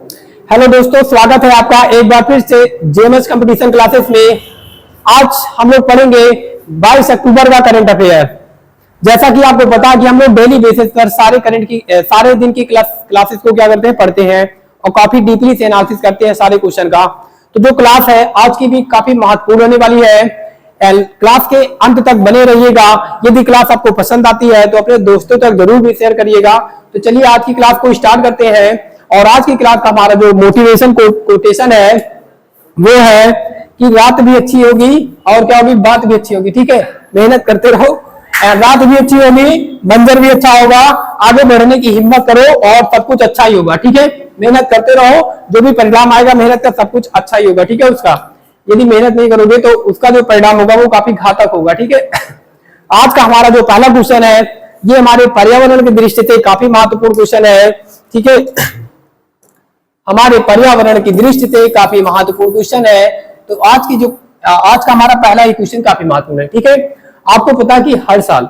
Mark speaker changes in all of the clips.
Speaker 1: Hello दोस्तों, स्वागत है आपका एक बार फिर से जेएमएस कंपटीशन क्लासेस में। आज हम लोग पढ़ेंगे 22 अक्टूबर का करंट अफेयर। जैसा कि आपको पता है कि हम लोग डेली बेसिस पर सारे दिन की क्लासेस को क्या करते हैं, पढ़ते हैं और काफी डीपली से एनालिसिस करते हैं सारे क्वेश्चन का। तो जो क्लास है आज की भी काफी महत्वपूर्ण होने वाली है। क्लास के अंत तक बने रहिएगा। यदि क्लास आपको पसंद आती है तो अपने दोस्तों तक जरूर भी शेयर करिएगा। तो चलिए आज की क्लास को स्टार्ट करते हैं। और आज की क्लास का हमारा जो मोटिवेशन कोटेशन है वो है कि रात भी अच्छी होगी और क्या होगी, बात भी अच्छी होगी। ठीक है, मेहनत करते रहो, रात भी अच्छी होगी, मंजर भी अच्छा होगा, आगे बढ़ने की हिम्मत करो और सब कुछ अच्छा ही होगा। ठीक है, मेहनत करते रहो, जो भी परिणाम आएगा मेहनत का सब कुछ अच्छा ही होगा। ठीक है, उसका यदि मेहनत नहीं करोगे तो उसका जो परिणाम होगा वो काफी घातक होगा। ठीक है, आज का हमारा जो पहला क्वेश्चन है ये हमारे पर्यावरण की दृष्टि से काफी महत्वपूर्ण क्वेश्चन है। ठीक है, हमारे पर्यावरण की दृष्टि से काफी महत्वपूर्ण क्वेश्चन है। तो आज का हमारा पहला ही क्वेश्चन काफी महत्वपूर्ण है। ठीक है, आपको पता है कि हर साल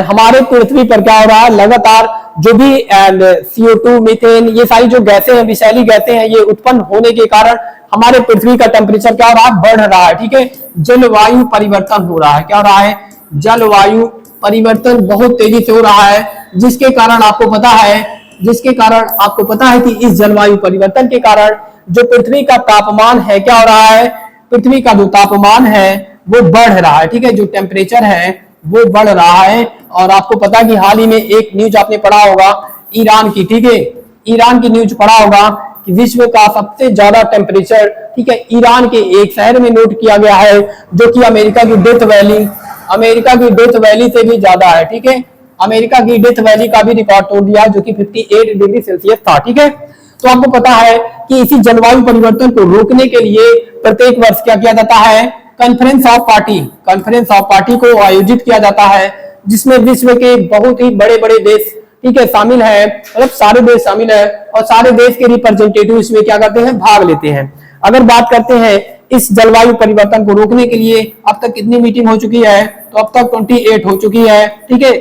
Speaker 1: हमारे पृथ्वी पर क्या हो रहा है, लगातार जो भी CO2, मीथेन, ये सारी जो गैसें हैं, विषैली गैसें हैं, ये उत्पन्न होने के कारण हमारे पृथ्वी का टेम्परेचर क्या हो रहा है, बढ़ रहा है। ठीक है, जलवायु परिवर्तन हो रहा है। क्या हो रहा है, जलवायु परिवर्तन बहुत तेजी से हो रहा है, जिसके कारण आपको पता है कि इस जलवायु परिवर्तन के कारण जो पृथ्वी का तापमान है, क्या हो रहा है, पृथ्वी का जो तापमान है वो बढ़ रहा है। ठीक है, जो टेम्परेचर है वो बढ़ रहा है। और आपको पता है कि हाल ही में एक न्यूज आपने पढ़ा होगा ईरान की। ठीक है, ईरान की न्यूज पढ़ा होगा कि विश्व का सबसे ज्यादा टेम्परेचर, ठीक है, ईरान के एक शहर में नोट किया गया है, जो कि अमेरिका की डेथ वैली से भी ज्यादा है। ठीक है, अमेरिका की डेथ वैली का भी रिकॉर्ड तोड़ दिया, जो कि 58 डिग्री सेल्सियस था। ठीक है, तो आपको पता है कि इसी जलवायु परिवर्तन को रोकने के लिए प्रत्येक वर्ष क्या किया जाता है, कॉन्फ्रेंस ऑफ पार्टी को आयोजित किया जाता है, जिसमें विश्व के बहुत ही बड़े बड़े देश, ठीक है, शामिल है। मतलब सारे देश शामिल है और सारे देश के रिप्रेजेंटेटिव इसमें क्या करते हैं, भाग लेते हैं। अगर बात करते हैं इस जलवायु परिवर्तन को रोकने के लिए अब तक कितनी मीटिंग हो चुकी है, तो अब तक 28 हो चुकी है। ठीक है,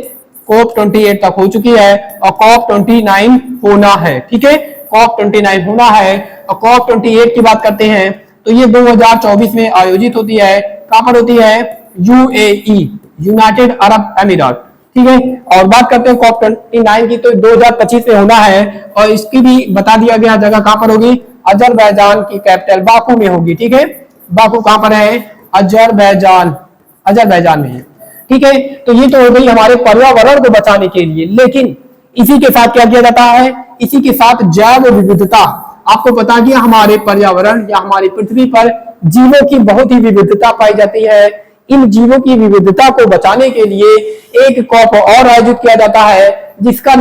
Speaker 1: COP 28 तक हो चुकी है और COP 29 होना है। ठीक है, COP 29 होना है। और COP 28 की बात करते हैं तो ये 2024 में आयोजित होती है। कहां पर होती है, UAE, यूनाइटेड अरब अमीरात। ठीक है, और बात करते हैं COP 29 की तो 2025 में होना है और इसकी भी बता दिया गया जगह कहां पर होगी, अजरबैजान की कैपिटल बाकू में होगी। ठीक है, बाकू कहां पर है, अजरबैजान में है। ठीक है, तो ये तो हो गई हमारे पर्यावरण को बचाने के लिए। लेकिन इसी के साथ क्या किया जाता है, इसी के साथ जैव विविधता। आपको पता है कि हमारे पर्यावरण या हमारी पृथ्वी पर जीवों की बहुत ही विविधता पाई जाती है। इन जीवों की विविधता को बचाने के लिए एक COP और आयोजित किया जाता है, जिसका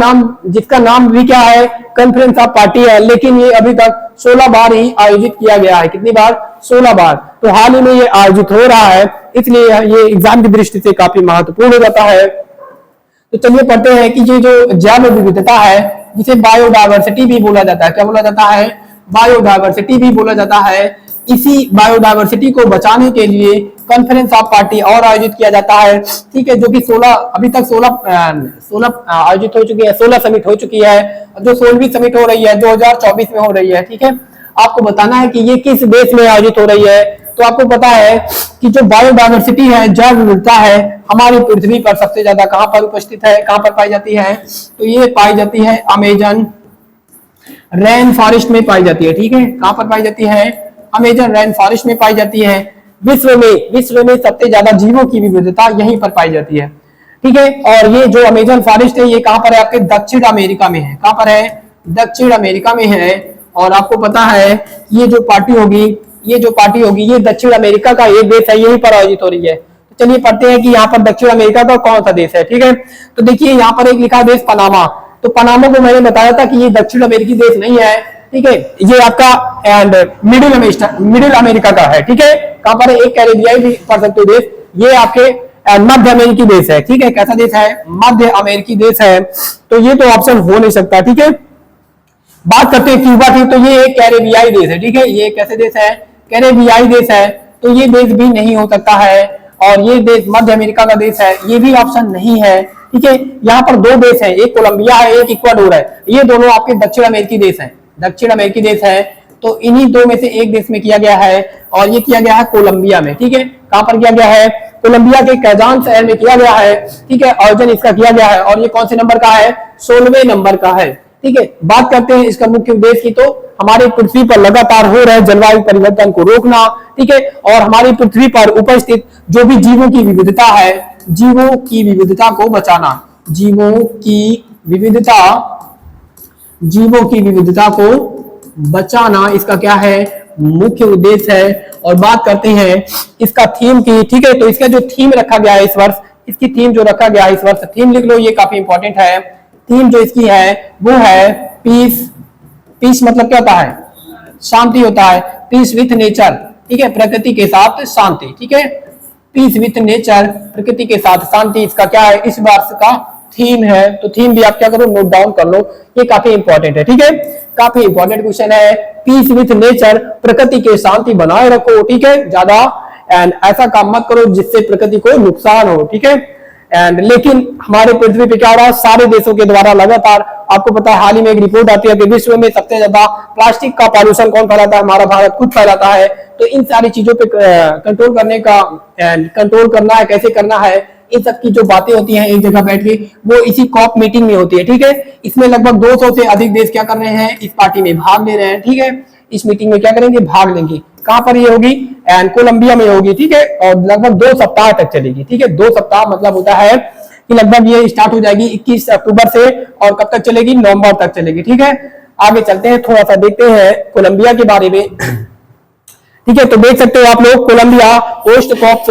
Speaker 1: नाम भी क्या है, कॉन्फ्रेंस ऑफ पार्टी है। लेकिन ये अभी तक 16 बार ही आयोजित किया गया है। कितनी बार, 16 बार। तो हाल ही में ये आयोजित हो रहा है, इसलिए ये एग्जाम की दृष्टि से काफी महत्वपूर्ण हो जाता है। तो चलिए पढ़ते हैं कि ये जो जैव विविधता है, जिसे बायोडायवर्सिटी भी बोला जाता है, क्या बोला जाता है, बायोडायवर्सिटी भी बोला जाता है। इसी बायोडायवर्सिटी को बचाने के लिए कॉन्फ्रेंस ऑफ पार्टी और आयोजित किया जाता है। ठीक है, जो कि 16 अभी तक 16 आयोजित हो चुकी है, 16 समिट हो चुकी है, जो 16वीं समिट हो रही है 2024 में हो रही है। ठीक है, आपको बताना है कि ये किस देश में आयोजित हो रही है। तो आपको पता है कि जो बायोडायवर्सिटी है, जैव विविधता है, हमारी पृथ्वी पर सबसे ज्यादा कहां पर उपस्थित है, कहां पर पाई जाती है, तो ये पाई जाती है अमेजन रेन फॉरेस्ट में पाई जाती है। ठीक है, कहां पर पाई जाती है, अमेजन रेन फॉरेस्ट में पाई जाती है। विश्व में सबसे ज्यादा जीवों की विविधता यहीं पर पाई जाती है। ठीक है, और ये जो अमेजन फॉरेस्ट है ये कहां पर है, आपके दक्षिण अमेरिका में है। कहां पर है, दक्षिण अमेरिका में है। और आपको पता है ये जो पार्टी होगी ये दक्षिण अमेरिका का एक देश है, यहीं पर आयोजित हो रही है। तो चलिए पढ़ते हैं कि यहाँ पर दक्षिण अमेरिका का कौन सा देश है। ठीक है, तो देखिए यहाँ पर एक लिखा देश पनामा। तो पनामा को मैंने बताया था कि ये दक्षिण अमेरिकी देश नहीं है। ठीक है, ये आपका मिडिल अमेरिका का है। ठीक है, कहां पर है, एक कैरेबियाई भी पढ़ सकते हो देश, ये आपके मध्य अमेरिकी देश है। ठीक है, कैसा देश है, मध्य अमेरिकी देश है। तो ये तो ऑप्शन हो नहीं सकता। ठीक है, बात करते हैं क्यूबा की, तो ये एक कैरेबियाई देश है। ठीक है, ये कैसे देश है, कैरेबियाई देश है, तो ये देश भी नहीं हो सकता है। और ये देश मध्य अमेरिका का देश है, ये भी ऑप्शन नहीं है। ठीक है, यहाँ पर दो देश है, एक कोलंबिया है, एक इक्वाडोर है, ये दोनों आपके दक्षिण अमेरिकी देश हैं। दक्षिण अमेरिकी देश है, तो इन्हीं दो में से एक देश में किया गया है और ये किया गया है कोलंबिया में। ठीक है, कहां पर किया गया है? कोलंबिया के कैजान शहर में किया गया है। ठीक है, आयोजन इसका किया गया है और ये कौन से नंबर का है? 16वें नंबर का है। ठीक है, बात करते हैं इसका मुख्य उद्देश्य की, तो हमारे पृथ्वी पर लगातार हो रहे जलवायु परिवर्तन को रोकना। ठीक है, और हमारी पृथ्वी पर उपस्थित जो भी जीवों की विविधता है, जीवों की विविधता को बचाना, जीवों की विविधता को बचाना इसका क्या है? मुख्य उद्देश्य है। और बात करते हैं इसका थीम की। ठीक है, तो इसका जो थीम रखा गया है इस वर्ष, इसकी थीम जो रखा गया है इस वर्ष, थीम लिख लो, ये काफी इंपॉर्टेंट है। थीम जो इसकी है वो है पीस। पीस मतलब क्या होता है? शांति होता है। Peace with nature. ठीक है, प्रकृति के साथ शांति। ठीक है, पीस विथ नेचर, प्रकृति के साथ शांति, इसका क्या है? इस वर्ष का थीम है। तो थीम भी आप क्या करो? नोट डाउन कर लो, ये काफी इंपॉर्टेंट है। ठीक है, काफी इंपॉर्टेंट क्वेश्चन है। पीस विथ नेचर, प्रकृति के शांति बनाए रखो। ठीक है, ज्यादा एंड ऐसा काम मत करो जिससे प्रकृति को नुकसान हो। ठीक है, एंड लेकिन हमारे पृथ्वी पे क्या हो रहा है? सारे देशों के द्वारा लगातार, आपको पता है हाल ही में एक रिपोर्ट आती है कि विश्व में सबसे ज्यादा प्लास्टिक का पॉल्यूशन कौन फैलाता है? हमारा भारत खुद फैलाता है। तो इन सारी चीजों पे कंट्रोल करने का एंड कंट्रोल करना है, कैसे करना है, इन सब की जो बातें होती हैं एक जगह बैठ के, वो इसी कॉप मीटिंग में होती है। ठीक है, इसमें लगभग 200 से अधिक देश क्या कर रहे हैं? इस पार्टी में भाग ले रहे हैं। ठीक है, इस मीटिंग में क्या करेंगे? भाग लेंगे। कहां पर ये होगी? एंड कोलंबिया में होगी। ठीक है, और लगभग 2 सप्ताह तक चलेगी। ठीक है, 2 सप्ताह मतलब होता है कि लगभग ये स्टार्ट हो जाएगी 21 अक्टूबर से और कब तक चलेगी? नवंबर तक चलेगी। ठीक है, आगे चलते हैं, थोड़ा सा देखते हैं कोलंबिया के बारे में। ठीक है, तो देख सकते हो आप लोग, Colombia host COP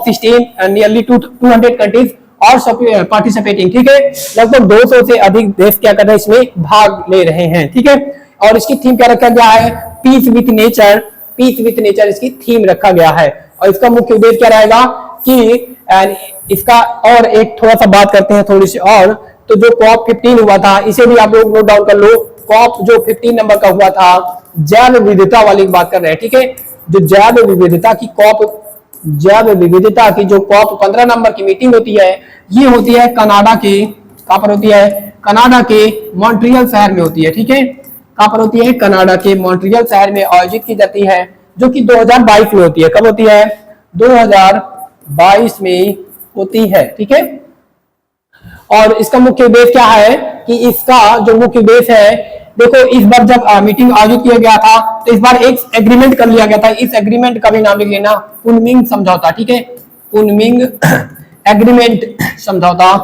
Speaker 1: 16 nearly 200 countries और पार्टिसिपेटिंग। ठीक है, लगभग 200 से अधिक देश क्या कर रहे हैं? इसमें भाग ले रहे हैं। ठीक है, और इसकी थीम क्या रखा गया है? Peace with nature. Peace with nature इसकी थीम रखा गया है और इसका मुख्य उद्देश्य क्या रहेगा कि इसका, और एक थोड़ा सा बात करते हैं थोड़ी सी और, तो जो कॉप 15 हुआ था, इसे भी आप लोग नोट डाउन कर लो। कॉप जो 15 नंबर का हुआ था, जैव विविधता वाली बात कर रहे हैं। ठीक है, जो जैव विविधता की जो कॉप 15 नंबर की मीटिंग होती है, ये होती है कनाडा के, कहां पर होती है? कनाडा के मॉन्ट्रियल शहर में होती है। ठीक है, कहां पर होती है? कनाडा के मॉन्ट्रियल शहर में आयोजित की जाती है, जो कि 2022 में होती है। कब होती है? 2022 में होती है। ठीक है, और इसका मुख्य उद्देश्य क्या है कि इसका जो मुख्य उद्देश्य है, देखो इस बार जब मीटिंग आयोजित किया गया था तो इस बार एक एग्रीमेंट कर लिया गया था। इस एग्रीमेंट का भी नाम लिख लेना, कुनमिंग समझौता। ठीक है, कुनमिंग एग्रीमेंट समझौता,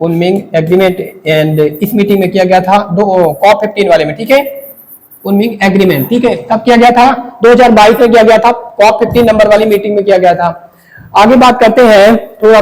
Speaker 1: कुनमिंग एग्रीमेंट। एंड इस मीटिंग में किया गया था कॉप 15 वाले में। ठीक है, कुनमिंग एग्रीमेंट। ठीक है, कब किया गया था? 2022 में किया गया था, कॉप 15 नंबर वाली मीटिंग में किया गया था। आगे बात करते हैं, थोड़ा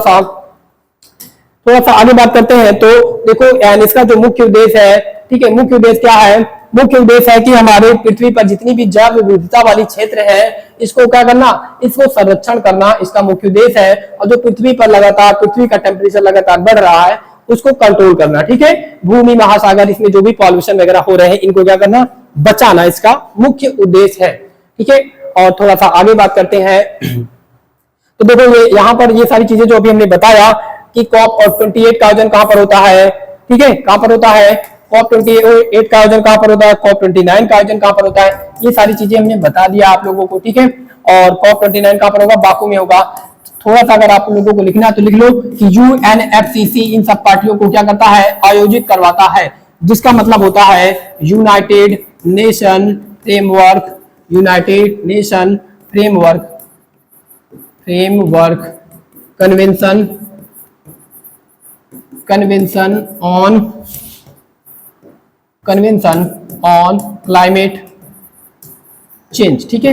Speaker 1: सा आगे बात करते हैं, तो देखो इसका जो मुख्य उद्देश्य है, ठीक है, मुख्य उद्देश्य क्या है? मुख्य उद्देश्य है कि हमारे पृथ्वी पर जितनी भी जैव विविधता वाली क्षेत्र है, इसको क्या करना? इसको संरक्षण करना इसका मुख्य उद्देश्य है। और जो पृथ्वी पर लगातार, पृथ्वी का टेम्परेचर लगातार बढ़ रहा है, उसको कंट्रोल करना। ठीक है, भूमि, महासागर, इसमें जो भी पॉल्यूशन वगैरह हो रहे हैं, इनको क्या करना? बचाना इसका मुख्य उद्देश्य है। ठीक है, और थोड़ा सा आगे बात करते हैं, तो देखो ये यहाँ पर ये सारी चीजें जो अभी हमने बताया कि कॉप और 28 का आयोजन कहां पर होता है? ठीक है, कहां पर होता है? कॉप 28 का आयोजन कहां पर होता है? कॉप 29 का आयोजन कहां पर होता है? ये सारी चीजें हमने बता दिया आप लोगों को। ठीक है, और कॉप 29 कहां पर होगा? बाकू में होगा। थोड़ा सा अगर आप लोगों को लिखना तो लिख लो कि UNFCCC इन सब पार्टियों को क्या करता है? आयोजित करवाता है, जिसका मतलब होता है United nation framework, United nation framework convention on climate change. ठीक है,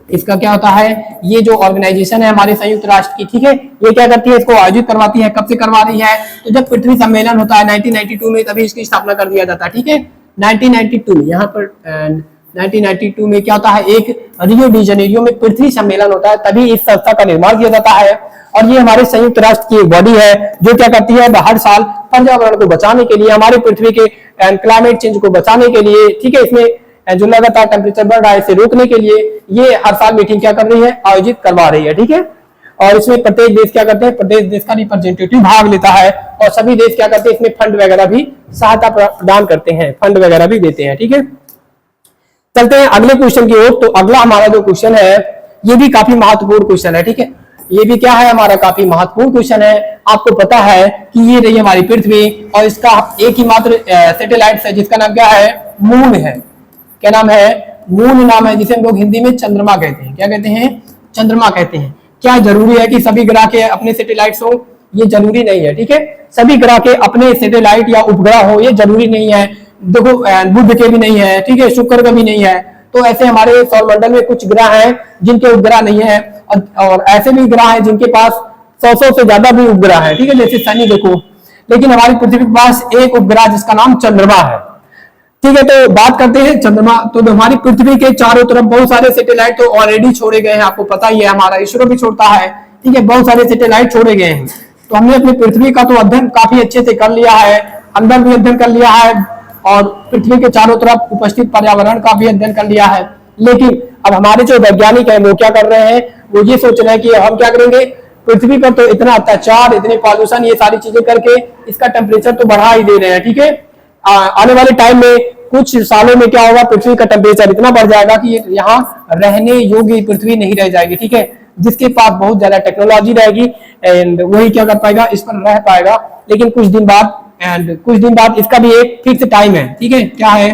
Speaker 1: इसका क्या होता है? ये जो ऑर्गेनाइजेशन है हमारे संयुक्त राष्ट्र की, ठीक है, ये क्या करती है? इसको आयोजित करवाती है। कब से करवा रही है? तो जब पृथ्वी सम्मेलन होता है 1992 में, तभी इसकी स्थापना कर दिया जाता है। ठीक है, 1992 में, यहाँ पर 1992 में क्या होता है? एक रियो डी जनेरियो में पृथ्वी सम्मेलन होता है, तभी इस संस्था का निर्माण किया जाता है। और ये हमारे संयुक्त राष्ट्र की एक बॉडी है जो क्या करती है? हर साल पर्यावरण को बचाने के लिए, हमारे पृथ्वी के क्लाइमेट चेंज को बचाने के लिए, ठीक है, इसमें जो लगातार टेम्परेचर बढ़ रहा है इसे रोकने के लिए ये हर साल मीटिंग क्या कर रही है? आयोजित करवा रही है। ठीक है, और इसमें प्रत्येक देश क्या करते हैं, प्रत्येक देश का रिप्रेजेंटेटिव भाग लेता है और सभी देश क्या करते हैं, इसमें फंड वगैरह भी सहायता प्रदान करते हैं, फंड वगैरह भी देते हैं। ठीक है, चलते हैं अगले क्वेश्चन की ओर। तो अगला हमारा जो क्वेश्चन है ये भी काफी महत्वपूर्ण क्वेश्चन है। ठीक है, ये भी क्या है, हमारा काफी महत्वपूर्ण क्वेश्चन है। आपको पता है कि ये रही हमारी पृथ्वी और इसका एक ही मात्र सैटेलाइट है जिसका नाम क्या है, मून है। क्या नाम है, मून नाम है, जिसे हम लोग हिंदी में चंद्रमा कहते हैं। क्या कहते हैं, चंद्रमा कहते हैं। क्या जरूरी है कि सभी ग्रह के अपने सैटेलाइट्स हो, ये जरूरी नहीं है। ठीक है, सभी ग्रह के अपने सैटेलाइट या उपग्रह हो ये जरूरी नहीं है। देखो बुध के भी नहीं है, ठीक है, शुक्र का भी नहीं है। तो ऐसे हमारे सौरमंडल में कुछ ग्रह हैं जिनके उपग्रह नहीं है और ऐसे भी ग्रह हैं जिनके पास 100 से ज्यादा भी उपग्रह है। ठीक है, जैसे शनि देखो, लेकिन हमारी पृथ्वी के पास एक उपग्रह जिसका नाम चंद्रमा है। ठीक है, तो बात करते हैं चंद्रमा। तो हमारी पृथ्वी के चारों तरफ बहुत सारे सैटेलाइट तो ऑलरेडी छोड़े गए हैं, आपको पता ही है, हमारा इसरो भी छोड़ता है। ठीक है, बहुत सारे सैटेलाइट छोड़े गए हैं। तो हमने अपनी पृथ्वी का तो अध्ययन काफी अच्छे से कर लिया है, अंदर भी अध्ययन कर लिया है और पृथ्वी के चारों तरफ उपस्थित पर्यावरण का भी अध्ययन कर लिया है। लेकिन अब हमारे जो वैज्ञानिक हैं वो क्या कर रहे हैं, वो ये सोच रहे हैं कि हम क्या करेंगे, पृथ्वी पर तो इतना अत्याचार, इतने पॉल्यूशन, ये सारी चीजें करके इसका टेम्परेचर तो बढ़ा ही दे रहे हैं। ठीक है, आने वाले टाइम में कुछ सालों में क्या होगा, पृथ्वी का टेम्परेचर इतना बढ़ जाएगा कि यहाँ रहने योग्य पृथ्वी नहीं रह जाएगी। ठीक है, जिसके पास बहुत ज्यादा टेक्नोलॉजी रहेगी एंड वही क्या कर पाएगा, इस पर रह पाएगा। लेकिन कुछ दिन बाद इसका भी एक फिक्स टाइम है। ठीक है, क्या है,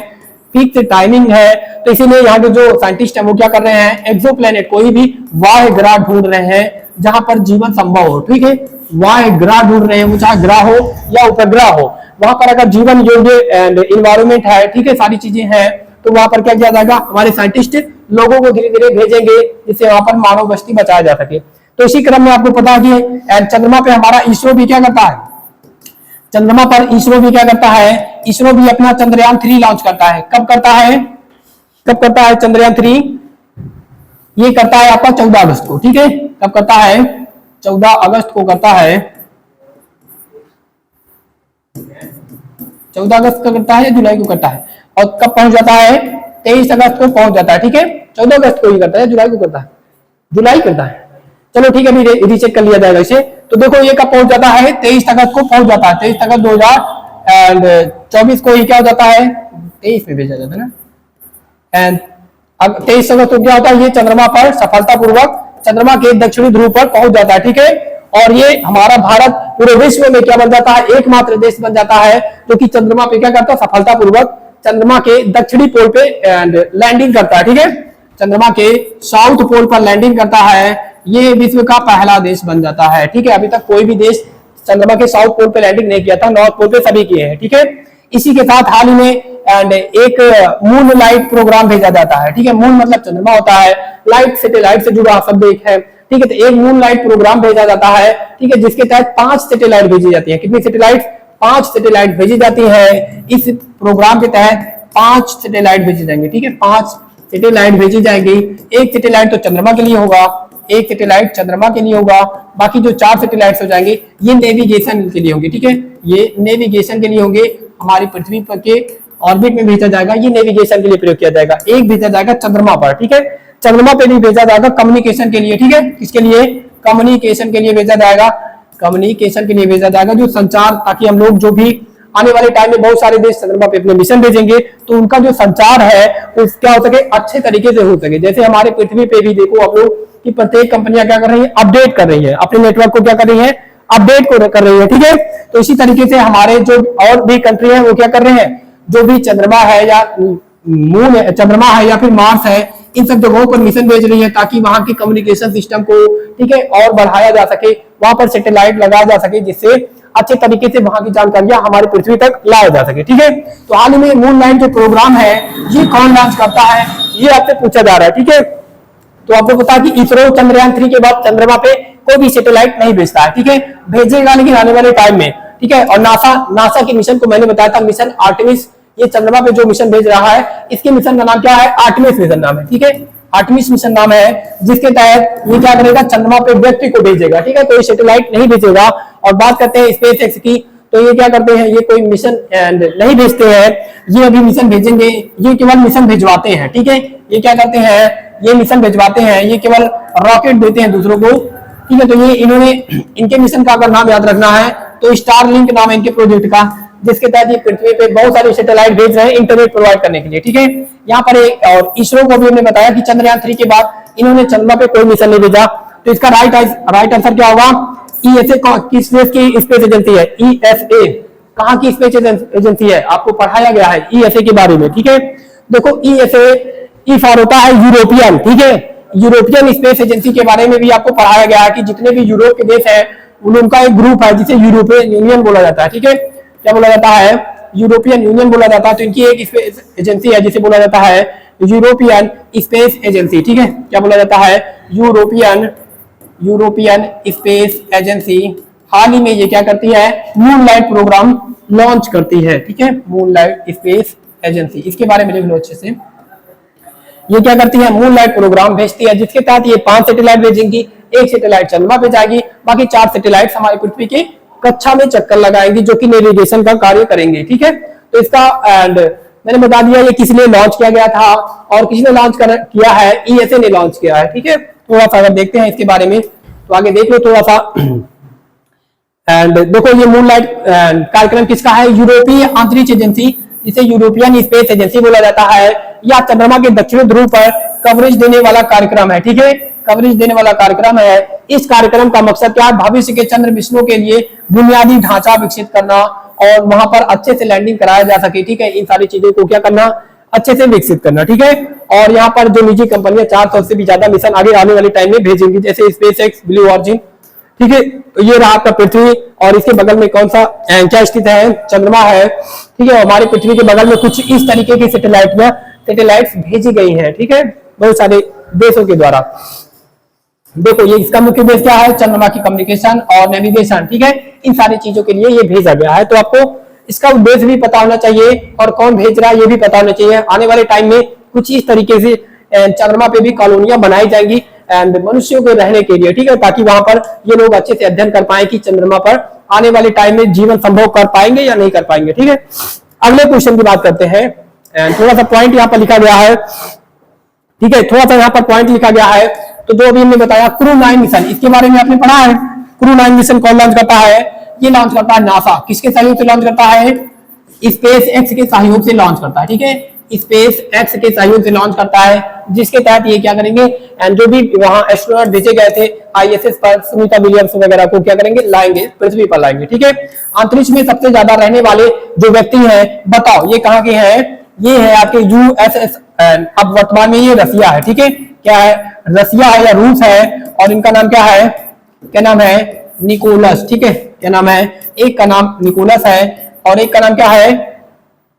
Speaker 1: फिक्स टाइमिंग है। तो इसीलिए यहाँ के जो साइंटिस्ट हैं वो क्या कर रहे हैं, एक्सोप्लैनेट, कोई भी बाह्य ग्रह ढूंढ रहे हैं जहां पर जीवन संभव हो। ठीक है, बाह्य ग्रह ढूंढ रहे हैं, वो चाहे ग्रह हो या उपग्रह हो, वहां पर अगर जीवन योग्य एंड इन्वायरमेंट है, ठीक है, सारी चीजें हैं, तो वहां पर क्या किया जाएगा, हमारे साइंटिस्ट लोगों को धीरे धीरे भेजेंगे जिससे वहां पर मानव बस्ती बचाया जा सके। तो इसी क्रम में आपको पता है कि चंद्रमा पे हमारा इसरो भी क्या करता है, चंद्रमा पर इसरो भी क्या करता है, इसरो भी अपना चंद्रयान 3 लॉन्च करता है। कब करता है चंद्रयान 3? ये करता है आपका 14 अगस्त को। ठीक है, कब करता है, 14 अगस्त को करता है। 14 अगस्त को करता है या जुलाई को करता है, और कब पहुंच जाता है, 23 अगस्त को पहुंच जाता है। ठीक है, 14 अगस्त को ही करता है, जुलाई को करता है, जुलाई करता है। चलो ठीक है, अभी रीचेक कर लिया जाएगा इसे। तो देखो ये कब पहुंच जाता है, 23 अगस्त को पहुंच जाता है। 23 अगस्त 2024 को ही क्या हो जाता है, 23 में भेजा जाता है ना। एंड अब 23 अगस्त को क्या होता है, ये चंद्रमा पर सफलतापूर्वक चंद्रमा के दक्षिणी ध्रुव पर पहुंच जाता है। ठीक है, और ये हमारा भारत पूरे विश्व में क्या बन जाता है, एकमात्र देश बन जाता है जो कि चंद्रमा पे क्या करता है, सफलतापूर्वक चंद्रमा के दक्षिणी पोल पे लैंडिंग करता है। ठीक है, चंद्रमा के साउथ पोल पर लैंडिंग करता है, ये विश्व का पहला देश बन जाता है। ठीक है, अभी तक कोई भी देश चंद्रमा के साउथ पोल पे लैंडिंग नहीं किया था, नॉर्थ पोल पे सभी किए हैं। ठीक है, इसी के साथ हाल ही में एक मून लाइट प्रोग्राम भेजा जाता है। ठीक है, मून मतलब चंद्रमा होता है, लाइट सैटेलाइट से जुड़ा शब्द एक है। ठीक है, तो एक मून लाइट प्रोग्राम भेजा जाता है। ठीक है, जिसके तहत 5 सैटेलाइट भेजी जाती है। कितनी सैटेलाइट, 5 सैटेलाइट भेजी जाती है। इस प्रोग्राम के तहत 5 सैटेलाइट भेजी जाएंगे। ठीक है, 5 सैटेलाइट भेजी जाएंगी। एक सैटेलाइट तो चंद्रमा के लिए होगा, एक सैटेलाइट चंद्रमा के लिए होगा, बाकी जो 4 सैटेलाइट्स हो जाएंगे ये नेविगेशन के लिए होंगे। ठीक है, ये नेविगेशन के लिए होंगे, हमारी पृथ्वी पर के ऑर्बिट में भेजा जाएगा, ये नेविगेशन के लिए प्रयोग किया जाएगा। एक भेजा जाएगा चंद्रमा पर। ठीक है, चंद्रमा पे भी भेजा जाएगा कम्युनिकेशन के लिए। ठीक है, किसके लिए, कम्युनिकेशन के लिए भेजा जाएगा, कम्युनिकेशन के लिए भेजा जाएगा, जो संचार, ताकि हम लोग जो भी आने वाले टाइम में बहुत सारे देश चंद्रमा पे अपने मिशन भेजेंगे तो उनका जो संचार है वो क्या हो सके, अच्छे तरीके से हो सके। जैसे हमारे पृथ्वी पे भी देखो आप लोग कि प्रत्येक कंपनियां क्या कर रही है, अपडेट कर रही है, अपने नेटवर्क को क्या कर रही है, अपडेट को कर रही है। ठीक है, तो इसी तरीके से हमारे जो और भी कंट्री है वो क्या कर रहे हैं, जो भी चंद्रमा है या मून है, चंद्रमा है या फिर मार्स है, इन सब जगहों पर मिशन भेज रही है ताकि वहां के कम्युनिकेशन सिस्टम को, ठीक है, और बढ़ाया जा सके, वहां पर सैटेलाइट लगाया जा सके जिससे अच्छे तरीके से वहां की जानकारियां हमारी पृथ्वी तक लाया जा सके। ठीक है, तो हाल ही में मून लैंड जो प्रोग्राम है ये कौन लॉन्च करता है, ये आपसे पूछा जा रहा है। ठीक है, तो आपको पता है कि इसरो चंद्रयान 3 के बाद चंद्रमा पे कोई भी सैटेलाइट नहीं भेजता है। ठीक है, भेजेगा लेकिन आने वाले टाइम में। ठीक है, और नासा के मिशन को मैंने बताया था, मिशन आर्टेमिस, ये चंद्रमा पे जो मिशन भेज रहा है इसके मिशन का नाम क्या है, आर्टेमिस मिशन नाम है। ठीक है, आर्टेमिस मिशन नाम है, जिसके तहत ये क्या करेगा, चंद्रमा पे व्यक्ति को भेजेगा। ठीक है, कोई सैटेलाइट नहीं भेजेगा। और बात करते हैं स्पेस एक्स की, तो ये क्या करते हैं, ये कोई मिशन नहीं भेजते हैं, ये अभी मिशन भेजेंगे, ये केवल मिशन भिजवाते हैं। ठीक है, ये क्या करते हैं, ये मिशन भिजवाते हैं, ये केवल रॉकेट देते हैं दूसरों को, ठीक है। तो ये इन्होंने इनके मिशन का अगर नाम याद रखना है तो स्टारलिंक नाम है इनके प्रोजेक्ट का, जिसके तहत ये पृथ्वी पे बहुत सारे सैटेलाइट भेज रहे हैं इंटरनेट प्रोवाइड करने के लिए। ठीक है, यहाँ पर एक और इसरो को भी हमने बताया कि चंद्रयान 3 के बाद इन्होंने चंद्रमा पे कोई मिशन नहीं भेजा। तो इसका राइट आंसर क्या होगा? ईएसए किस देश की स्पेस एजेंसी है? ईएसए कहाँ की स्पेस एजेंसी है? आपको पढ़ाया गया है ईएसए के बारे में। ठीक है, देखो ईएसए ई फॉर होता है यूरोपियन। ठीक है, यूरोपियन स्पेस एजेंसी के बारे में भी आपको पढ़ाया गया है कि जितने भी यूरोप के देश है उनका एक ग्रुप है जिसे यूरोपियन यूनियन बोला जाता है। ठीक है, क्या बोला जाता है? यूरोपियन यूनियन बोला जाता है। तो इनकी एक स्पेस एजेंसी है जिसे बोला जाता है यूरोपियन स्पेस एजेंसी। ठीक है, क्या बोला जाता है? European space agency. हाल ही में ये क्या करती है? मूनलाइट प्रोग्राम लॉन्च करती है। ठीक है, मूनलाइट स्पेस एजेंसी, इसके बारे में देख लो अच्छे से। ये क्या करती है? मूनलाइट प्रोग्राम भेजती है, जिसके तहत ये 5 सैटेलाइट भेजेंगी। एक सैटेलाइट चंद्रमा पे जाएगी, बाकी 4 सैटेलाइट हमारी पृथ्वी की कक्षा में चक्कर लगाएंगी, जो कि नेविगेशन का कार्य करेंगे। ठीक है, तो इसका एंड मैंने बता दिया ये किस लिए लॉन्च किया गया था और किसने लॉन्च किया है? ईएसए ने लॉन्च किया है। ठीक है, थोड़ा सा अगर देखते हैं इसके बारे में तो आगे देख लो थोड़ा सा। एंड देखो ये मूनलाइट कार्यक्रम किसका है? यूरोपीय अंतरिक्ष एजेंसी, जिसे यूरोपियन स्पेस एजेंसी बोला जाता है, या चंद्रमा के दक्षिणी ध्रुव पर कवरेज देने वाला कार्यक्रम है। ठीक है, कवरेज देने वाला कार्यक्रम है। इस कार्यक्रम का मकसद क्या है? भविष्य के चंद्र मिशनों के लिए बुनियादी ढांचा विकसित करना और वहां पर अच्छे से लैंडिंग कराया जा सके। ठीक है, इन सारी चीजों को क्या करना? अच्छे से विकसित करना। ठीक है, और यहाँ पर जो निजी कंपनियां 400 से भी ज्यादा मिशन आगे आने वाले टाइम में भेजेंगी, जैसे स्पेस एक्स, ब्लू ऑरिजिन। ठीक है, तो ये रहा आपका पृथ्वी और इसके बगल में कौन सा क्या स्थित है? चंद्रमा है। ठीक है, हमारी पृथ्वी के बगल में कुछ इस तरीके की सैटेलाइट्स भेजी गई हैं। ठीक है, बहुत सारे देशों के द्वारा। देखो ये इसका मुख्य उद्देश्य क्या है? चंद्रमा की कम्युनिकेशन और नेविगेशन। ठीक है, इन सारी चीजों के लिए ये भेजा गया है। तो आपको इसका उद्देश्य भी पता होना चाहिए और कौन भेज रहा है ये भी पता होना चाहिए। आने वाले टाइम में कुछ इस तरीके से चंद्रमा पे भी कॉलोनियां बनाई जाएंगी एंड मनुष्यों को रहने के लिए। ठीक है, ताकि वहां पर ये लोग अच्छे से अध्ययन कर पाए कि चंद्रमा पर आने वाले टाइम में जीवन संभव कर पाएंगे या नहीं कर पाएंगे। ठीक है, अगले क्वेश्चन की बात करते हैं। थोड़ा सा पॉइंट यहाँ पर लिखा गया है। ठीक है, थोड़ा सा यहाँ पर पॉइंट लिखा गया है। तो जो अभी हमने बताया क्रू 9 मिशन, इसके बारे में आपने पढ़ा है। क्रू 9 मिशन कौन लॉन्च करता है? ये लॉन्च करता है नासा। किसके सहयोग से लॉन्च करता है? स्पेस एक्स के सहयोग से लॉन्च करता है। ठीक है, स्पेस एक्स के सहयोग से लॉन्च करता है, जिसके तहत ये क्या करेंगे? एंड जो भी वहां एस्ट्रोनॉट भेजे गए थे आईएसएस पर, सुनीता विलियम्स वगैरह को क्या करेंगे? लाएंगे, पृथ्वी पर लाएंगे। ठीक है, अंतरिक्ष में सबसे ज्यादा रहने वाले जो व्यक्ति हैं, बताओ ये कहाँ के हैं? ये है आपके यूएसएस। अब वर्तमान में ये रसिया है। ठीक है, क्या है? रसिया है या रूस है, और इनका नाम क्या है? क्या नाम है? निकोलस। ठीक है, क्या नाम है? एक का नाम निकोलस है और एक का नाम क्या है?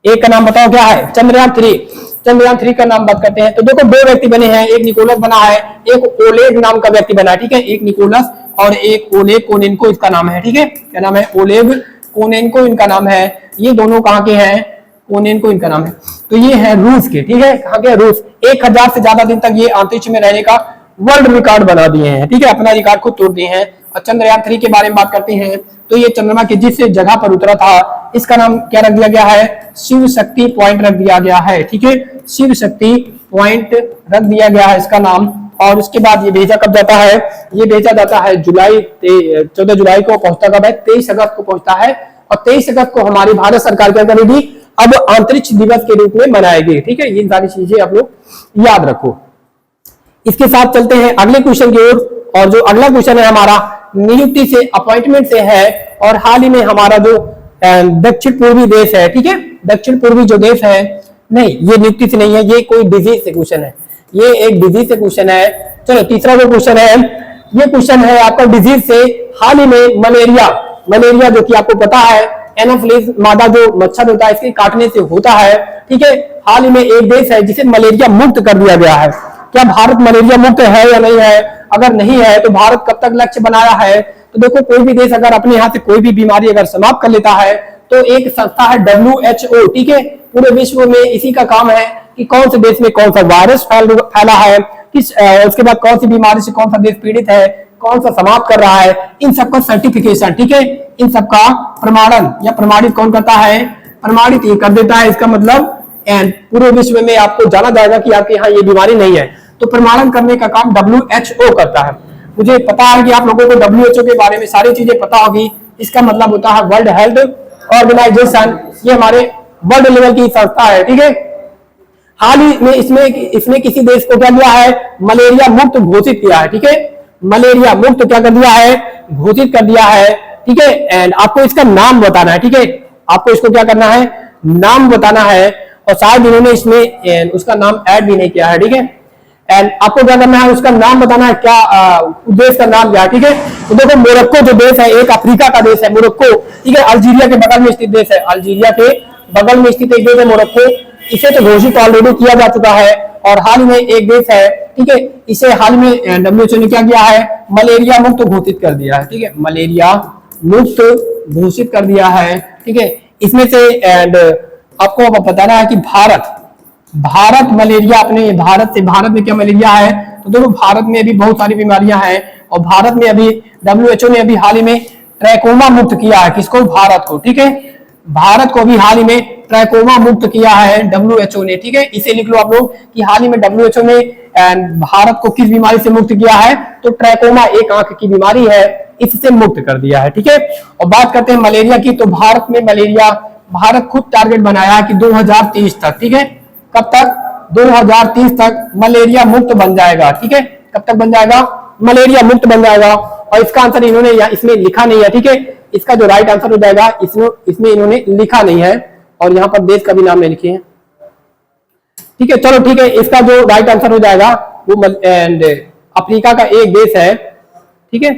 Speaker 1: एक का नाम बताओ क्या है? चंद्रयान 3। चंद्रयान 3 का नाम बात करते हैं तो देखो 2 व्यक्ति बने हैं, एक निकोलस बना है, एक ओलेग नाम का व्यक्ति बना है। ठीक है, एक निकोलस और एक ओलेग कोनेन्को इसका नाम है। ठीक है, क्या नाम है? ओलेग कोनेन्को इनका नाम है। ये दोनों कहाँ के हैं? कोनेन्को इनका नाम है। तो ये है रूस के। ठीक है, कहाँ के? रूस। 1000 से ज्यादा दिन तक ये अंतरिक्ष में रहने का वर्ल्ड रिकॉर्ड बना दिए हैं। ठीक है, अपना रिकॉर्ड खुद तोड़ दिए हैं। और चंद्रयान 3 के बारे में बात करते हैं तो ये चंद्रमा के जिस जगह पर उतरा था, इसका नाम क्या रख दिया गया है? शिव शक्ति पॉइंट रख दिया गया है। ठीक है, शिव शक्ति पॉइंट रख दिया गया है इसका नाम। और उसके बाद ये भेजा कब जाता है? ये भेजा जाता है 14 जुलाई को पहुंचता कब है? 23 अगस्त को पहुंचता है। और 23 अगस्त को हमारी भारत सरकार क्या करेगी? अब अंतरिक्ष दिवस के रूप में मनाएगी। ठीक है, ये सारी चीजें आप लोग याद रखो। इसके साथ चलते हैं अगले क्वेश्चन की ओर। और जो अगला क्वेश्चन है हमारा नियुक्ति से, अपॉइंटमेंट से है। और हाल ही में हमारा जो दक्षिण पूर्वी देश है, ठीक है, दक्षिण पूर्वी जो देश है, नहीं ये नियुक्ति से नहीं है, ये कोई डिजीज से क्वेश्चन है, ये एक डिजीज से क्वेश्चन है। चलो तीसरा जो क्वेश्चन है, ये क्वेश्चन है आपका डिजीज से। हाल ही में मलेरिया जो कि आपको पता है एनोफिलिस मादा जो मच्छर होता है इसके काटने से होता है। ठीक है, हाल ही में एक देश है जिसे मलेरिया मुक्त कर दिया गया है। क्या भारत मलेरिया मुक्त है या नहीं है? अगर नहीं है तो भारत कब तक लक्ष्य बनाया है? तो देखो कोई भी देश अगर अपने यहाँ से कोई भी बीमारी अगर समाप्त कर लेता है तो एक संस्था है WHO। ठीक है, पूरे विश्व में इसी का काम है कि कौन से देश में कौन सा वायरस फैला है, किस उसके बाद कौन सी बीमारी से कौन सा देश पीड़ित है, कौन सा समाप्त कर रहा है, इन सबका सर्टिफिकेशन, ठीक है, इन सबका प्रमाणन या प्रमाणित कौन करता है? प्रमाणित ये कर देता है। इसका मतलब पूरे विश्व में आपको जाना जाएगा कि आपके यहाँ ये बीमारी नहीं है, तो प्रमाणन करने का काम WHO करता है। मुझे पता है कि आप लोगों को WHO के बारे में सारी चीजें पता होगी। इसका मतलब होता है वर्ल्ड हेल्थ ऑर्गेनाइजेशन, ये हमारे वर्ल्ड लेवल की संस्था है, ठीक है। हाल ही में इसने किसी देश को क्या किया है, मलेरिया मुक्त घोषित किया है, ठीक है। मलेरिया मुक्त क्या कर दिया है, घोषित कर दिया है, ठीक है। एंड आपको इसका नाम बताना है, ठीक है। आपको इसको क्या करना है, नाम बताना है, और शायद इन्होंने इसमें उसका नाम ऐड भी नहीं किया है, ठीक है। एंड आपको क्या करना है, उसका नाम बताना है, क्या देश का नाम क्या है, ठीक है। तो देखो मोरक्को जो देश है, एक अफ्रीका का देश है मोरक्को, ठीक है। अल्जीरिया के बगल में स्थित देश है, अल्जीरिया के बगल में स्थित एक देश है मोरक्को। इसे तो घोषित ऑलरेडी किया जा चुका है, और हाल में एक देश है, ठीक है, इसे हाल में WHO ने क्या किया है, मलेरिया मुक्त घोषित कर दिया है, ठीक है। मलेरिया मुक्त घोषित कर दिया है, ठीक है। इसमें से एंड आपको बताना है कि भारत मलेरिया, अपने भारत में क्या मलेरिया है, तो देखो भारत में अभी बहुत सारी बीमारियां हैं, और भारत में अभी WHO ने अभी हाल ही में ट्रैकोमा मुक्त किया है, किसको, भारत को, ठीक है। भारत को भी हाल ही में ट्रैकोमा मुक्त किया है WHO ने, ठीक है। इसे लिख लो आप लोग कि हाल ही में WHO ने भारत को किस बीमारी से मुक्त किया है, तो ट्रैकोमा, एक आंख की बीमारी है, इससे मुक्त कर दिया है, ठीक है। और बात करते हैं मलेरिया की, तो भारत में मलेरिया, भारत खुद टारगेट बनाया है कि 2030 तक, ठीक है, कब तक, 2030 तक मलेरिया मुक्त बन जाएगा, ठीक है। कब तक बन जाएगा, मलेरिया मुक्त बन जाएगा। और इसका आंसर इन्होंने इसमें लिखा नहीं है, ठीक है। इसका जो राइट आंसर हो जाएगा, इसमें इन्होंने लिखा नहीं है, और यहाँ पर देश का भी नाम नहीं लिखे हैं, ठीक है। चलो ठीक है, इसका जो राइट आंसर हो जाएगा वो एंड अफ्रीका का एक देश है, ठीक है।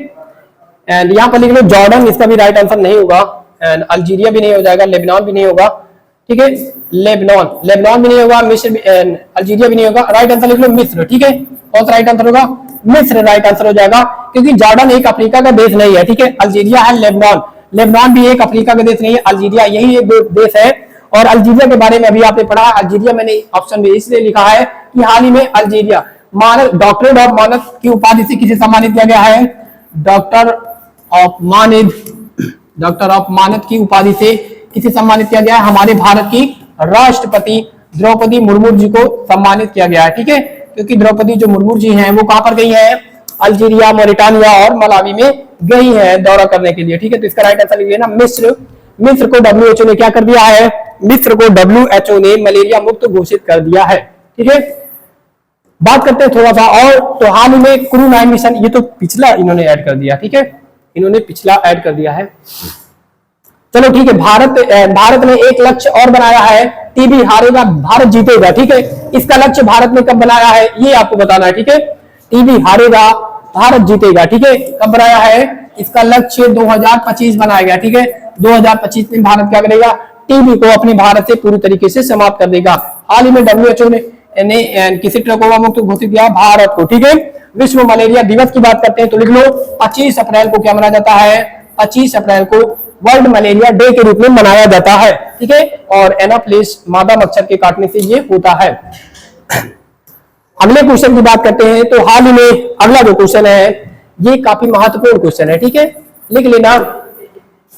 Speaker 1: एंड यहाँ पर लिख लो जॉर्डन, इसका भी राइट आंसर नहीं होगा। एंड अल्जीरिया भी नहीं हो जाएगा, लेबनान भी नहीं होगा, ठीक है। लेबनान भी नहीं होगा, मिस्र, अल्जीरिया भी नहीं होगा। राइट आंसर लिख लो मिस्र, ठीक है। कौन सा राइट आंसर होगा, मिस्र राइट आंसर हो जाएगा, क्योंकि जॉर्डन एक अफ्रीका का देश नहीं है, ठीक है। अल्जीरिया है, लेबनान भी एक अफ्रीका का देश नहीं है, अल्जीरिया यही एक देश है। और अल्जीरिया के बारे में अभी आपने पढ़ा, अल्जीरिया मैंने ऑप्शन में इसलिए लिखा है कि हाल ही में अल्जीरिया डॉक्टरेट ऑफ मानद की उपाधि से किसे सम्मानित किया गया है, डॉक्टर ऑफ मानद की उपाधि से किसे सम्मानित किया गया है, हमारे भारत की राष्ट्रपति द्रौपदी मुर्मू जी को सम्मानित किया गया है, ठीक है। क्योंकि द्रौपदी जो मुर्मू जी हैं वो कहां पर गई हैं, अल्जीरिया, मोरिटानिया और मलावी में गई है दौरा करने के लिए, ठीक है। तो इसका राइट आंसर लिखिए ना मिस्र को WHO ने क्या कर दिया है, मिस्र को WHO ने मलेरिया मुक्त घोषित कर दिया है, ठीक है। बात करते हैं थोड़ा सा और, तो हाल ही में क्रू 9 मिशन, ये तो पिछला इन्होंने ऐड कर दिया, ठीक है, इन्होंने पिछला ऐड कर दिया है। चलो ठीक है, भारत ने एक लक्ष्य और बनाया है, टीबी हारेगा भारत जीतेगा, ठीक है। इसका लक्ष्य भारत ने कब बनाया है, ये आपको बताना है, ठीक है। टीबी हारेगा भारत जीतेगा, ठीक है, कब बनाया है, इसका लक्ष्य 2025 बनाया गया, ठीक है। 2025 में भारत क्या करेगा, टीबी को अपने भारत से पूरी तरीके से समाप्त कर देगा। हाल ही में WHO ने किसी ट्रैकोमा मुक्त घोषित किया भारत को, ठीक है। विश्व मलेरिया दिवस की बात करते हैं तो लिख लो 25 अप्रैल को क्या मनाया जाता है, 25 अप्रैल को वर्ल्ड मलेरिया डे के रूप में मनाया जाता है, ठीक है। और एनाफिलिस मादा मच्छर के काटने से ये होता है। अगले क्वेश्चन की बात करते हैं, तो हाल ही में अगला जो क्वेश्चन है ये काफी महत्वपूर्ण क्वेश्चन है, ठीक है, लिख लेना।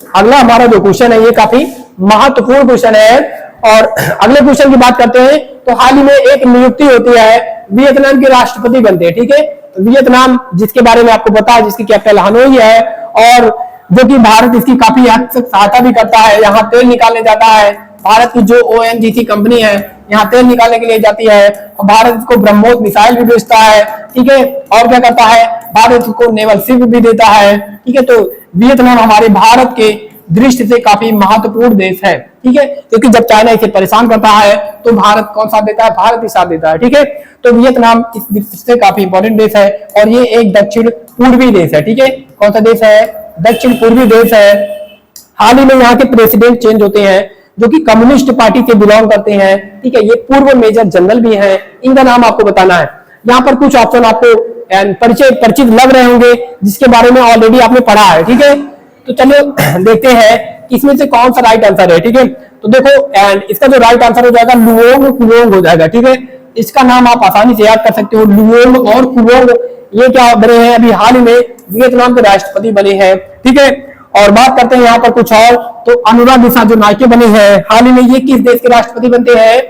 Speaker 1: अगला हमारा जो क्वेश्चन है ये काफी महत्वपूर्ण क्वेश्चन है। और अगले क्वेश्चन की बात करते हैं, तो हाल ही में एक नियुक्ति होती है, वियतनाम के राष्ट्रपति बनते हैं, ठीक है। वियतनाम जिसके बारे में आपको पता है, जिसकी कैपिटल हनोई है, और जो कि भारत इसकी काफी हद तक सहायता भी करता है। यहाँ तेल निकालने जाता है, भारत की जो ONGC कंपनी है यहाँ तेल निकालने के लिए जाती है, और भारत इसको ब्रह्मोस मिसाइल भी बेचता है, ठीक है। और क्या करता है, भारत को नेवल शिप भी देता है, ठीक है। तो वियतनाम हमारे भारत के दृष्टि से काफी महत्वपूर्ण देश है, ठीक है, क्योंकि जब चाइना इसे परेशान करता है तो भारत कौन साथ देता है, भारत ही साथ देता है, ठीक है। तो वियतनाम इस दृष्टि से काफी इंपॉर्टेंट देश है, और ये एक दक्षिण पूर्वी देश है, ठीक है। कौन सा देश है, दक्षिण पूर्वी देश है। हाल ही में यहाँ के प्रेसिडेंट चेंज होते हैं, जो कि कम्युनिस्ट पार्टी से बिलोंग करते हैं, ठीक है। ये पूर्व मेजर जनरल भी हैं, इनका नाम आपको बताना है। यहाँ पर कुछ ऑप्शन आपको परिचित लग रहे होंगे, जिसके बारे में ऑलरेडी आपने पढ़ा है, ठीक है। तो चलिए देखते हैं कि इसमें से कौन सा राइट आंसर है, ठीक है। तो देखो एंड इसका जो राइट आंसर हो जाएगा लुओंग कुलोंग हो जाएगा, ठीक है। इसका नाम आप आसानी से याद कर सकते हो, लुओंग और कुलोंग, ये क्या बने हैं, अभी हाल ही में वियतनाम के राष्ट्रपति बने हैं, ठीक है। और बात करते हैं यहाँ पर कुछ और, तो अनुराग दिशानायके बने हैं हाल ही में, ये किस देश के राष्ट्रपति बनते हैं,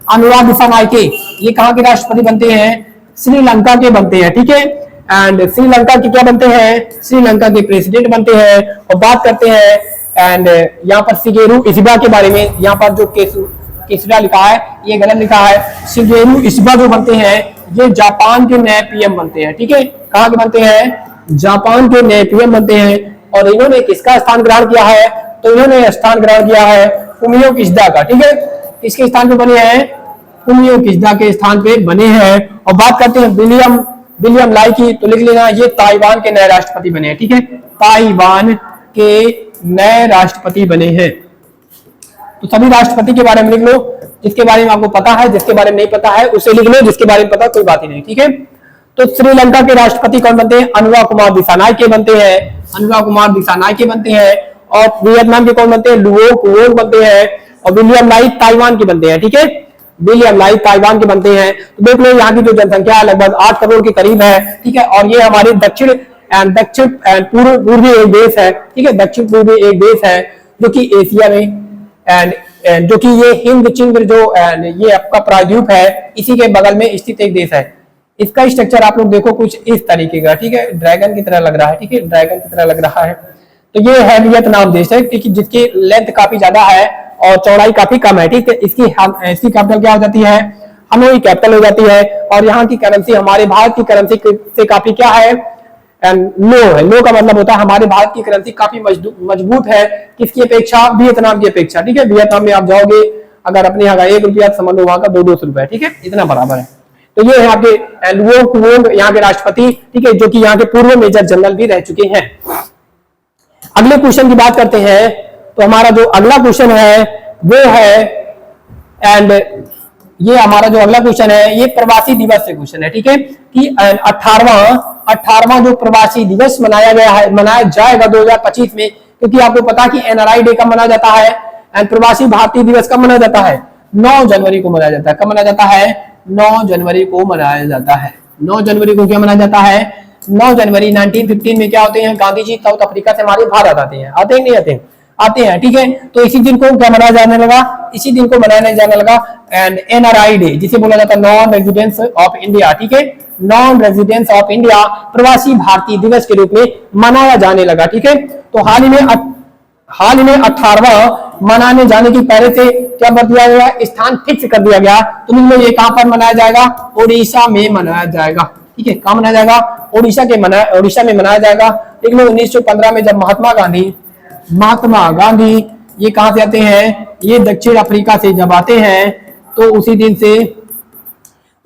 Speaker 1: अनुराग दिशानायके, ये कहाँ के राष्ट्रपति बनते हैं, श्रीलंका के बनते हैं, ठीक है। एंड श्रीलंका के क्या बनते हैं, श्रीलंका के प्रेसिडेंट बनते हैं। और बात करते हैं एंड यहाँ पर शिगेरू इशिबा के बारे में, यहाँ पर जो केसुरा लिखा है ये गलत लिखा है। शिगेरू इशिबा जो बनते हैं ये जापान के नए पीएम बनते हैं। ठीक है, कहाँ के बनते हैं, जापान के नए पीएम बनते हैं। और इन्होंने किसका स्थान ग्रहण किया है, तो इन्होंने स्थान ग्रहण किया है फुमियो किशिदा का। ठीक है, किसके स्थान पे बने हैं, फुमियो किशिदा के स्थान पे बने हैं। और बात करते हैं विलियम लाई की, तो लिख लेना ये ताइवान के नए राष्ट्रपति बने हैं। ठीक है, ताइवान के नए राष्ट्रपति बने हैं। तो सभी राष्ट्रपति के बारे में लिख लो, जिसके बारे में आपको पता है, जिसके बारे में नहीं पता है उसे लिख लो, जिसके बारे में पता कोई बात ही नहीं। ठीक है, तो श्रीलंका के राष्ट्रपति कौन बनते हैं, अनुरा कुमार दिसानायके बनते हैं, अनुरा कुमार दिसानायके बनते हैं। और वियतनाम के कौन बनते हैं, लुओ कुओंग बनते हैं। और विलियम लाई ताइवान के बनते हैं। ठीक है, विलियम लाई ताइवान के बनते हैं। तो देख लो यहाँ की जो जनसंख्या है लगभग 8 करोड़ के करीब है। ठीक है, और ये हमारे दक्षिण पूर्वी एक देश है। ठीक है, दक्षिण पूर्वी एक देश है जो कि एशिया में एंड जो कि ये हिंद चिंद्र जो ये आपका प्रायद्वीप है इसी के बगल में स्थित एक देश है। इसका स्ट्रक्चर आप लोग देखो कुछ इस तरीके का। ठीक है, ड्रैगन की तरह लग रहा है। ठीक है, ड्रैगन की तरह लग रहा है। तो ये है वियतनाम देश है, क्योंकि जिसकी लेंथ काफी ज्यादा है और चौड़ाई काफी कम है। ठीक है, इसकी कैपिटल क्या हो जाती है, हनोई कैपिटल हो जाती है। और यहाँ की करेंसी हमारे भारत की करेंसी से काफी क्या है, लो है। लो का मतलब होता है हमारे भारत की करेंसी काफी मजबूत है किसकी अपेक्षा, वियतनाम की अपेक्षा। ठीक है, वियतनाम में आप जाओगे अगर अपने यहाँ का 1 रुपया समझ लो वहां का 200 रुपए। ठीक है, इतना बराबर है। तो ये है आपके लुओ कुओंग यहाँ के राष्ट्रपति। ठीक है, जो कि यहाँ के पूर्व मेजर जनरल भी रह चुके हैं। अगले क्वेश्चन की बात करते हैं। तो हमारा जो अगला क्वेश्चन है वो है एंड ये हमारा जो अगला क्वेश्चन है ये प्रवासी दिवस से क्वेश्चन है। ठीक है, कि 18वां जो प्रवासी दिवस मनाया जाएगा 2025 में, क्योंकि आपको पता कि एनआरआई डे कब मनाया जाता है एंड प्रवासी भारतीय दिवस कब मनाया जाता है, 9 जनवरी को मनाया जाता है। कब मनाया जाता है, 9 जनवरी को मनाया जाता है। 9 जनवरी को क्या मनाया जाता है, 9 जनवरी 1915 में क्या होते हैं, गांधी जी साउथ अफ्रीका से हमारे भारत आते हैं। आते हैं नहीं आते हैं, आते हैं। ठीक है, तो इसी दिन को क्या मनाया जाने लगा, इसी दिन को मनाया जाने लगा एंड एनआरआई डे, जिसे बोला जाता है नॉन रेजिडेंस ऑफ इंडिया। ठीक है, नॉन रेजिडेंस ऑफ इंडिया प्रवासी भारतीय दिवस के रूप में मनाया जाने लगा। ठीक है, तो हाल ही में 18वां मनाने जाने की पहले से क्या कर दिया गया, स्थान फिक्स कर दिया गया। तो लो ये कहां पर मनाया जाएगा, ओडिशा में मनाया जाएगा। ठीक है, कहां मनाया जाएगा, ओडिशा में मनाया जाएगा। देख लो 1915 में जब महात्मा गांधी ये कहां से आते हैं, ये दक्षिण अफ्रीका से जब आते हैं तो उसी दिन से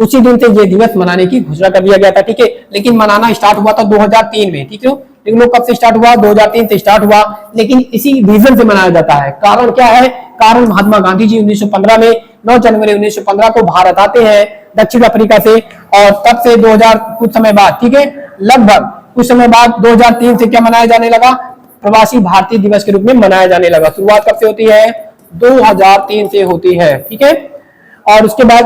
Speaker 1: ये दिवस मनाने की घोषणा कर दिया गया था। ठीक है, लेकिन मनाना स्टार्ट हुआ था 2003 में। ठीक है, लेकिन कब से स्टार्ट हुआ, 2003 से स्टार्ट हुआ, लेकिन इसी रीजन से मनाया जाता है। कारण क्या है, कारण महात्मा गांधी जी 1915 में 9 जनवरी 1915 को भारत आते हैं दक्षिण अफ्रीका से। और तब से 2000 कुछ समय बाद, ठीक है, लगभग कुछ समय बाद 2003 से क्या मनाया जाने लगा, प्रवासी भारतीय दिवस के रूप में मनाया जाने लगा। शुरुआत कब से होती है, 2003 से होती है। ठीक है, और उसके बाद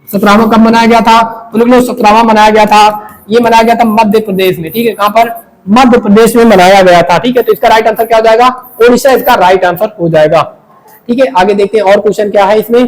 Speaker 1: 17वां कब मनाया गया था, तो लोग 17वां मनाया गया था, ये मनाया गया था मध्य प्रदेश में। ठीक है, कहां पर, मध्य प्रदेश में मनाया गया था। ठीक है, तो इसका राइट आंसर क्या हो जाएगा, ओडिशा इसका राइट आंसर हो जाएगा। ठीक है, आगे देखते हैं और क्वेश्चन क्या है इसमें।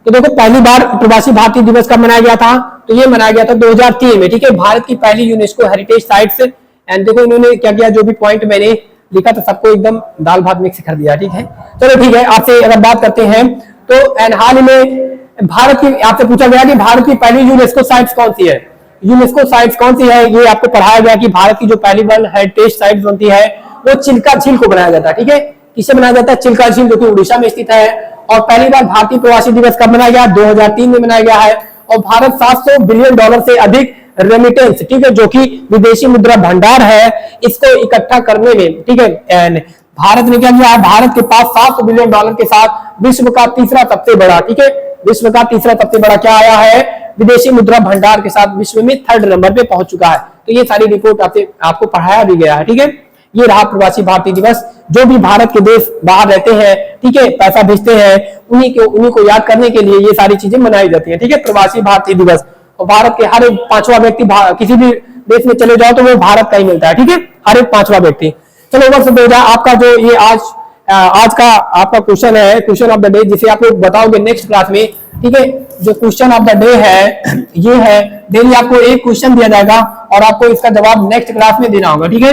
Speaker 1: तो देखो पहली बार प्रवासी भारतीय दिवस कब मनाया गया था, तो ये मनाया गया था 2003 में। ठीक है, भारत की पहली यूनेस्को हेरिटेज साइट्स। एंड देखो इन्होंने क्या किया, जो भी पॉइंट मैंने लिखा था सबको एकदम दाल भात मिक्स कर दिया। ठीक है, चलो ठीक है, आपसे अगर बात करते हैं तो एंड हाल में भारत की आपसे पूछा गया कि भारत की पहली यूनेस्को साइट्स कौन सी है, यूनेस्को साइट्स कौन सी है, ये आपको पढ़ाया गया कि भारत की जो पहली वर्ल्ड हेरिटेज साइट्स बनती है वो चिल्का झील को बनाया जाता है। ठीक है, किसे बनाया जाता है, चिल्का झील, जो कि उड़ीसा में स्थित है। और पहली बार भारतीय प्रवासी दिवस कब मनाया गया, 2003 में मनाया गया है। और भारत $700 बिलियन से अधिक रेमिटेंस, ठीक है, जो कि विदेशी मुद्रा भंडार है, इसको इकट्ठा करने में, ठीक है, एंड भारत ने क्या किया, भारत के पास $700 बिलियन के साथ विश्व का तीसरा सबसे बड़ा, ठीक है, विश्व का तीसरा सबसे बड़ा क्या आया है, विदेशी मुद्रा भंडार के साथ विश्व में 3rd नंबर पे पहुंच चुका है। तो ये सारी रिपोर्ट आपको पढ़ाया भी गया है। ठीक है, ये रहा प्रवासी भारतीय दिवस। जो भी भारत के देश बाहर रहते हैं, ठीक है, पैसा भेजते हैं, उन्हीं को याद करने के लिए ये सारी चीजें मनाई जाती है। ठीक है, प्रवासी भारतीय दिवस। और भारत के हर एक 5वां व्यक्ति किसी भी देश में चले जाओ तो वो भारत का ही मिलता है। ठीक है, हर एक 5वां व्यक्ति। चलो वर्ष 2000 आपका जो ये आज का आपका क्वेश्चन है, क्वेश्चन ऑफ द डे, जिसे आप लोग बताओगे नेक्स्ट क्लास में। ठीक है, जो क्वेश्चन ऑफ द डे है ये है, डेली आपको एक क्वेश्चन दिया जाएगा और आपको इसका जवाब नेक्स्ट क्लास में देना होगा। ठीक है,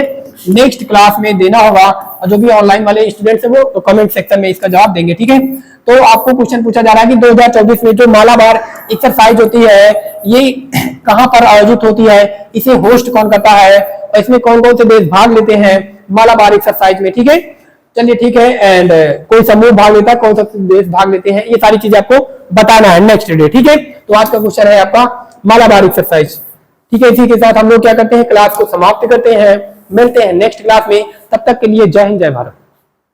Speaker 1: नेक्स्ट क्लास में देना होगा और जो भी ऑनलाइन वाले स्टूडेंट्स है वो तो कमेंट सेक्शन में इसका जवाब देंगे। ठीक है, तो आपको क्वेश्चन पूछा जा रहा है कि 2024 में जो मालाबार एक्सरसाइज होती है ये कहां पर आयोजित होती है, इसे होस्ट कौन करता है और इसमें कौन कौन से देश भाग लेते हैं मालाबार एक्सरसाइज में। ठीक है, चलिए ठीक है, एंड कोई समूह भाग लेता है, कौन सा देश भाग लेते हैं, ये सारी चीजें आपको बताना है नेक्स्ट डे। ठीक है, तो आज का क्वेश्चन है आपका मालाबार एक्सरसाइज। ठीक है, इसी के साथ हम लोग क्या करते हैं, क्लास को समाप्त करते हैं। मिलते हैं नेक्स्ट क्लास में, तब तक के लिए जय हिंद जय भारत।